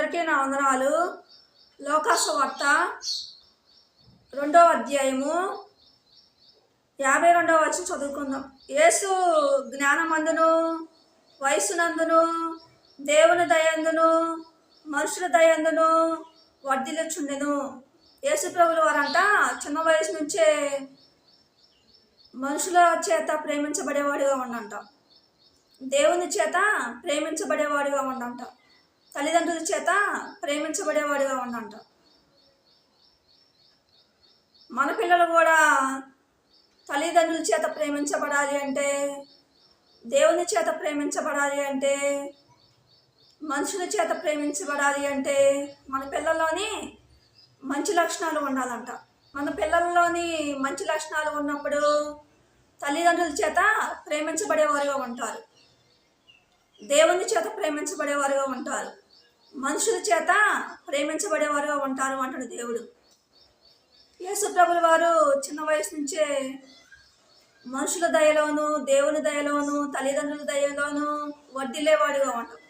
అందరికీ నా వందనాలు. లోకాసువార్త 2వ అధ్యాయము 52వ వచనం చదువుకుందాం. యేసు జ్ఞానమందును వయసునందును దేవుని దయందును మనుషుల దయందును వర్ధిల్లుచుండెను. యేసు ప్రభుల వారంట చిన్న వయసు నుంచే మనుషుల చేత ప్రేమించబడేవాడిగా ఉండంట, దేవుని చేత ప్రేమించబడేవాడిగా ఉండంట, తల్లిదండ్రుల చేత ప్రేమించబడేవాడిగా ఉండంట. మన పిల్లలు కూడా తల్లిదండ్రుల చేత ప్రేమించబడాలి అంటే, దేవుని చేత ప్రేమించబడాలి అంటే, మనుషుల చేత ప్రేమించబడాలి అంటే మన పిల్లల్లోని మంచి లక్షణాలు ఉండాలంట. మన పిల్లల్లోని మంచి లక్షణాలు ఉన్నప్పుడు తల్లిదండ్రుల చేత ప్రేమించబడేవారుగా ఉంటారు, దేవుని చేత ప్రేమించబడేవారుగా ఉంటారు, మనుషుల చేత ప్రేమించబడేవారుగా ఉంటారు అంటాడు దేవుడు. యేసు ప్రభుల వారు చిన్న వయసు నుంచే మనుషుల దయలోను దేవుని దయలోను తల్లిదండ్రుల దయలోను వర్ధిల్లేవాడిగా ఉంటారు.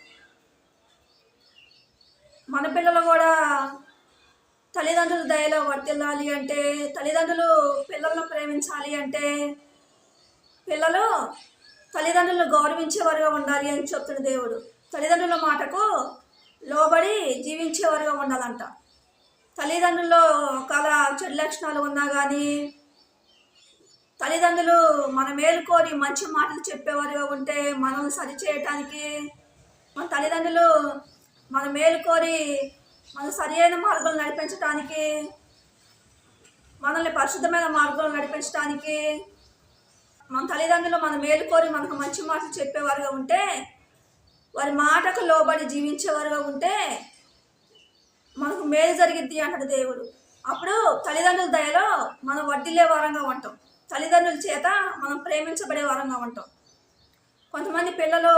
మన పిల్లలు కూడా తల్లిదండ్రుల దయలో వర్ధిల్లాలి అంటే, తల్లిదండ్రులు పిల్లలను ప్రేమించాలి అంటే, పిల్లలు తల్లిదండ్రులను గౌరవించేవారుగా ఉండాలి అని చెప్తున్న దేవుడు. తల్లిదండ్రుల మాటకు లోబడి జీవించేవారుగా ఉండాలంట. తల్లిదండ్రుల్లో ఒకవేళ చెడు లక్షణాలు ఉన్నా కానీ, తల్లిదండ్రులు మన మేలు కోరి మంచి మాటలు చెప్పేవారుగా ఉంటే మనల్ని సరిచేయటానికి, మన తల్లిదండ్రులు మన మేలు కోరి మన సరి అయిన మార్గంలో నడిపించడానికి, మనల్ని పరిశుద్ధమైన మార్గంలో నడిపించడానికి, మన తల్లిదండ్రులు మన మేలు కోరి మనకు మంచి మాటలు చెప్పేవారుగా ఉంటే, వారి మాటకు లోబడి జీవించేవారుగా ఉంటే మనకు మేలు జరిగిద్ది అంటాడు దేవుడు. అప్పుడు తల్లిదండ్రుల దయలో మనం వర్ధిల్లే వారంగా ఉంటాం, తల్లిదండ్రుల చేత మనం ప్రేమించబడే వారంగా ఉంటాం. కొంతమంది పిల్లలు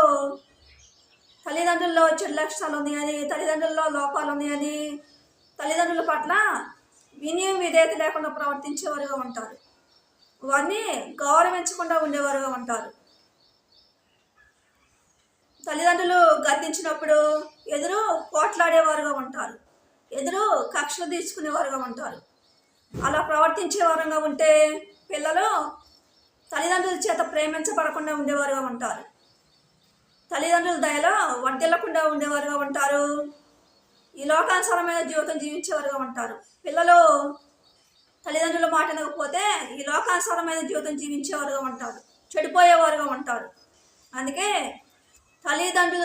తల్లిదండ్రుల్లో చెడు లక్షణాలు ఉన్నాయని, తల్లిదండ్రుల్లో లోపాలు ఉన్నాయని, తల్లిదండ్రుల పట్ల వినయం విధేయత లేకుండా ప్రవర్తించేవారుగా ఉంటారు, వారిని గౌరవించకుండా ఉండేవారుగా ఉంటారు. తల్లిదండ్రులు గద్దించినప్పుడు ఎదురు పోట్లాడేవారుగా ఉంటారు, ఎదురు కక్షలు తీసుకునేవారుగా ఉంటారు. అలా ప్రవర్తించే వారంగా ఉంటే పిల్లలు తల్లిదండ్రుల చేత ప్రేమించబడకుండా ఉండేవారుగా ఉంటారు, తల్లిదండ్రుల దయలో వర్ధిల్లకుండా ఉండేవారుగా ఉంటారు, ఈ లోకానుసారమైన జీవితం జీవించేవారుగా ఉంటారు. పిల్లలు తల్లిదండ్రుల మాట వినకపోతే ఈ లోకానుసారమైన జీవితం జీవించేవారుగా ఉంటారు, చెడిపోయేవారుగా ఉంటారు. అందుకే తల్లిదండ్రుల